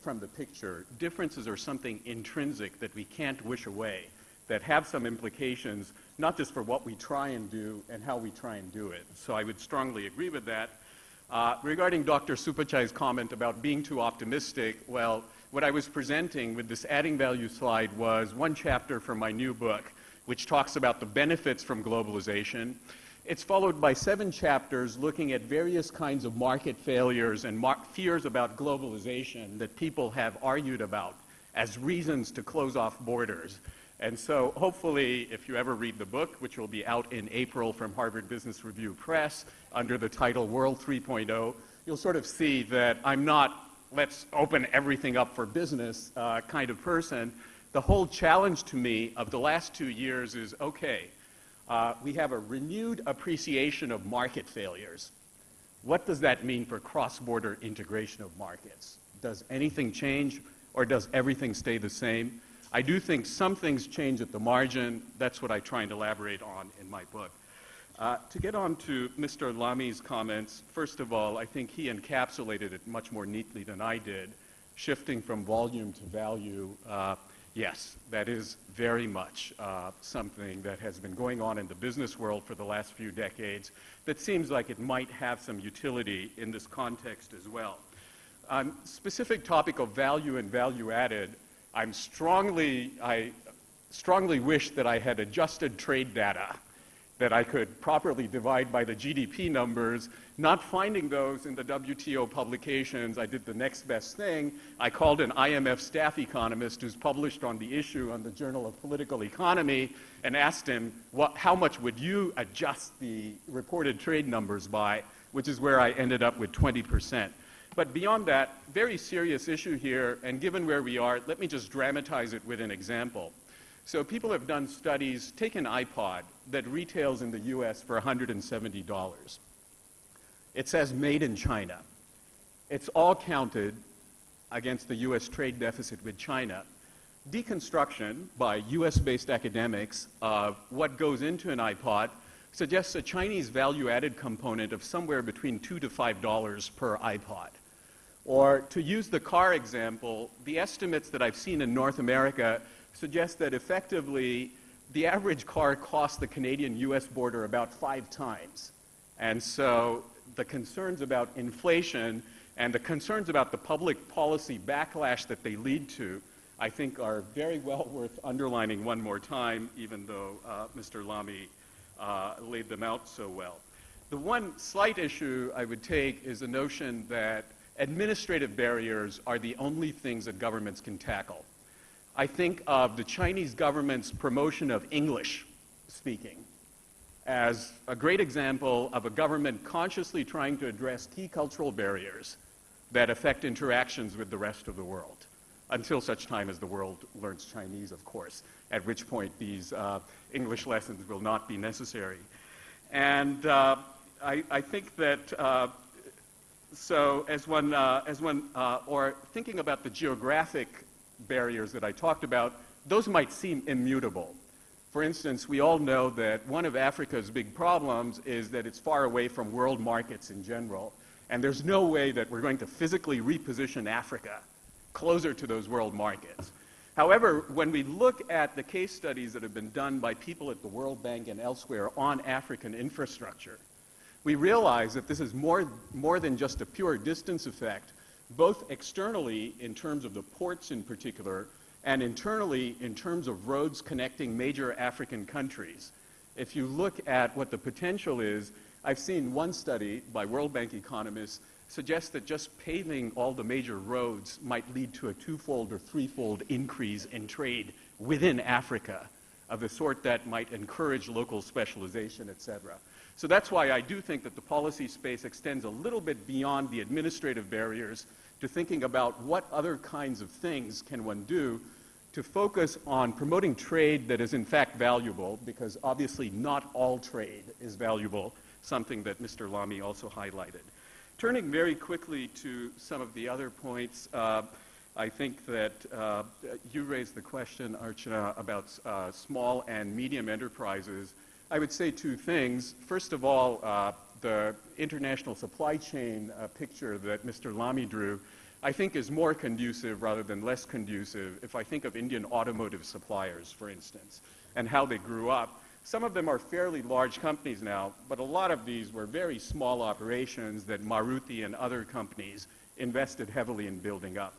from the picture. Differences are something intrinsic that we can't wish away, that have some implications, not just for what we try and do and how we try and do it. So I would strongly agree with that. Regarding Dr. Supachai's comment about being too optimistic, well, what I was presenting with this adding value slide was one chapter from my new book, which talks about the benefits from globalization. It's followed by 7 chapters looking at various kinds of market failures and fears about globalization that people have argued about as reasons to close off borders. And so hopefully, if you ever read the book, which will be out in April from Harvard Business Review Press under the title World 3.0, you'll sort of see that I'm not let's open everything up for business kind of person. The whole challenge to me of the last 2 years is, okay, we have a renewed appreciation of market failures. What does that mean for cross-border integration of markets? Does anything change, or does everything stay the same? I do think some things change at the margin. That's what I try and elaborate on in my book. To get on to Mr. Lami's comments, first of all, I think he encapsulated it much more neatly than I did. Shifting from volume to value, yes, that is very much something that has been going on in the business world for the last few decades that seems like it might have some utility in this context as well. Specific topic of value and value added, I strongly wish that I had adjusted trade data that I could properly divide by the GDP numbers. Not finding those in the WTO publications, I did the next best thing. I called an IMF staff economist who's published on the issue on the Journal of Political Economy and asked him, how much would you adjust the reported trade numbers by, which is where I ended up with 20%. But beyond that, very serious issue here, and given where we are, let me just dramatize it with an example. So people have done studies, take an iPod that retails in the US for $170. It says made in China. It's all counted against the US trade deficit with China. Deconstruction by US-based academics of what goes into an iPod suggests a Chinese value-added component of somewhere between $2 to $5 per iPod. Or to use the car example, the estimates that I've seen in North America suggest that effectively the average car costs the Canadian-US border about 5 times. And so the concerns about inflation and the concerns about the public policy backlash that they lead to, I think are very well worth underlining one more time, even though Mr. Lamy laid them out so well. The one slight issue I would take is the notion that administrative barriers are the only things that governments can tackle. I think of the Chinese government's promotion of English speaking as a great example of a government consciously trying to address key cultural barriers that affect interactions with the rest of the world, until such time as the world learns Chinese, of course, at which point these English lessons will not be necessary. And I think that so as one, or thinking about the geographic barriers that I talked about, those might seem immutable. For instance, we all know that one of Africa's big problems is that it's far away from world markets in general, and there's no way that we're going to physically reposition Africa closer to those world markets. However, when we look at the case studies that have been done by people at the World Bank and elsewhere on African infrastructure, we realize that this is more than just a pure distance effect, both externally in terms of the ports in particular, and internally in terms of roads connecting major African countries. If you look at what the potential is, I've seen one study by World Bank economists suggest that just paving all the major roads might lead to a 2-fold or 3-fold increase in trade within Africa of the sort that might encourage local specialization, et cetera. So that's why I do think that the policy space extends a little bit beyond the administrative barriers to thinking about what other kinds of things can one do to focus on promoting trade that is in fact valuable, because obviously not all trade is valuable, something that Mr. Lamy also highlighted. Turning very quickly to some of the other points, I think that you raised the question, Archana, about small and medium enterprises. I would say 2 things. First of all, the international supply chain picture that Mr. Lamy drew, I think is more conducive rather than less conducive if I think of Indian automotive suppliers, for instance, and how they grew up. Some of them are fairly large companies now, but a lot of these were very small operations that Maruti and other companies invested heavily in building up.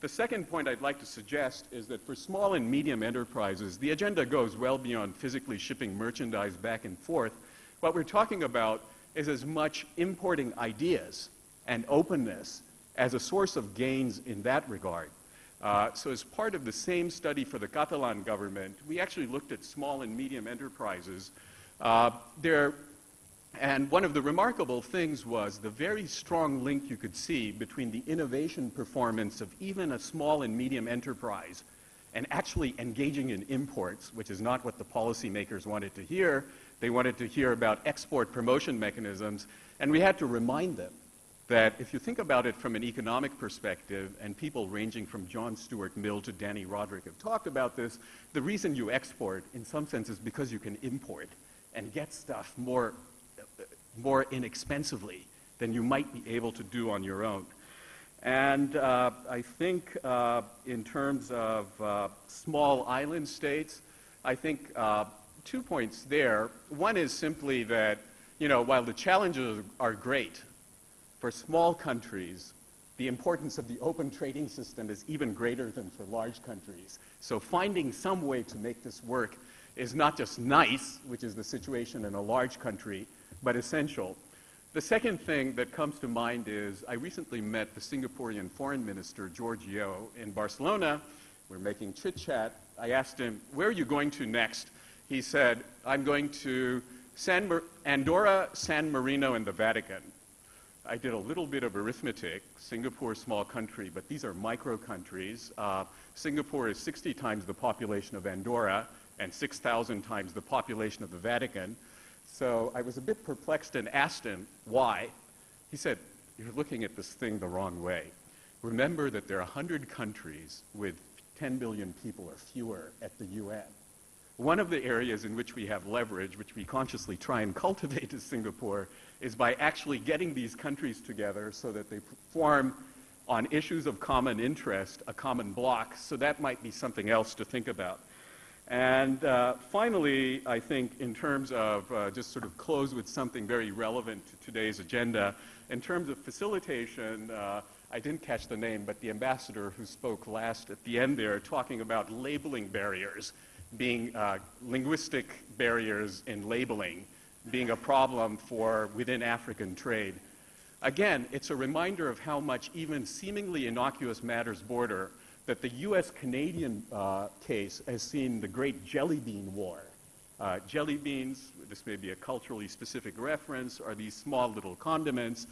The second point I'd like to suggest is that for small and medium enterprises, the agenda goes well beyond physically shipping merchandise back and forth. What we're talking about is as much importing ideas and openness as a source of gains in that regard. So as part of the same study for the Catalan government, we actually looked at small and medium enterprises. And one of the remarkable things was the very strong link you could see between the innovation performance of even a small and medium enterprise and actually engaging in imports, which is not what the policymakers wanted to hear. They wanted to hear about export promotion mechanisms, and we had to remind them that if you think about it from an economic perspective, and people ranging from John Stuart Mill to Danny Roderick have talked about this, the reason you export, in some sense, is because you can import and get stuff more inexpensively than you might be able to do on your own. And I think in terms of small island states, I think 2 points there. One is simply that, while the challenges are great, for small countries, the importance of the open trading system is even greater than for large countries. So finding some way to make this work is not just nice, which is the situation in a large country, but essential. The second thing that comes to mind is I recently met the Singaporean Foreign Minister, George Yeo, in Barcelona. We're making chit-chat. I asked him, where are you going to next? He said, I'm going to Andorra, San Marino, and the Vatican. I did a little bit of arithmetic. Singapore, a small country, but these are micro countries. Singapore is 60 times the population of Andorra and 6,000 times the population of the Vatican. So I was a bit perplexed and asked him why. He said, you're looking at this thing the wrong way. Remember that there are 100 countries with 10 billion people or fewer at the UN. One of the areas in which we have leverage, which we consciously try and cultivate as Singapore, is by actually getting these countries together so that they form on issues of common interest, a common bloc. So that might be something else to think about. And finally, I think in terms of just sort of close with something very relevant to today's agenda, in terms of facilitation, I didn't catch the name, but the ambassador who spoke last at the end there talking about labeling barriers being linguistic barriers in labeling being a problem for within African trade. Again, it's a reminder of how much even seemingly innocuous matters border, that the US-Canadian case has seen the great jelly bean war. Jelly beans, this may be a culturally specific reference, are these small little condiments.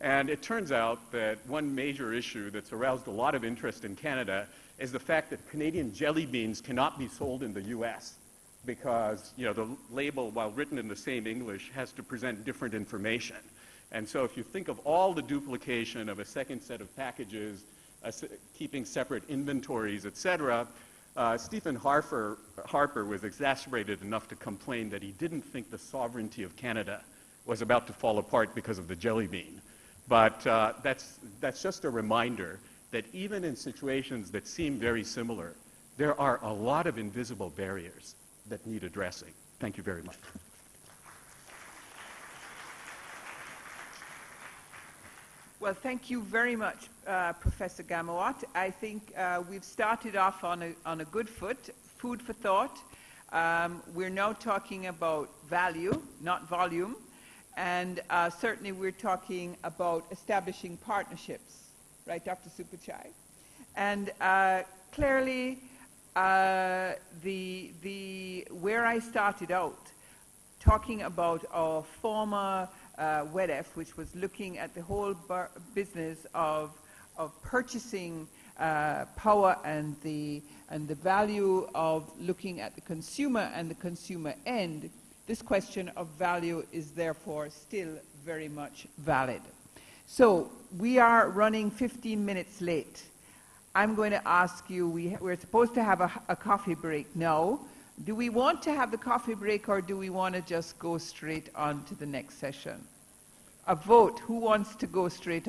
And it turns out that one major issue that's aroused a lot of interest in Canada is the fact that Canadian jelly beans cannot be sold in the US because the label, while written in the same English, has to present different information. And so if you think of all the duplication of a second set of packages, keeping separate inventories, etc., Stephen Harper was exasperated enough to complain that he didn't think the sovereignty of Canada was about to fall apart because of the jelly bean. But that's just a reminder that even in situations that seem very similar, there are a lot of invisible barriers that need addressing. Thank you very much. Well, thank you very much, Professor Ghemawat. I think we've started off on a good foot, food for thought. We're now talking about value, not volume. And certainly we're talking about establishing partnerships, right, Dr. Supachai? And clearly, where I started out, talking about our former WEDF, which was looking at the whole business of purchasing power and the value of looking at the consumer and the consumer end, this question of value is therefore still very much valid. So we are running 15 minutes late. I'm going to ask you, we're supposed to have a coffee break now. Do we want to have the coffee break or do we want to just go straight on to the next session? A vote. Who wants to go straight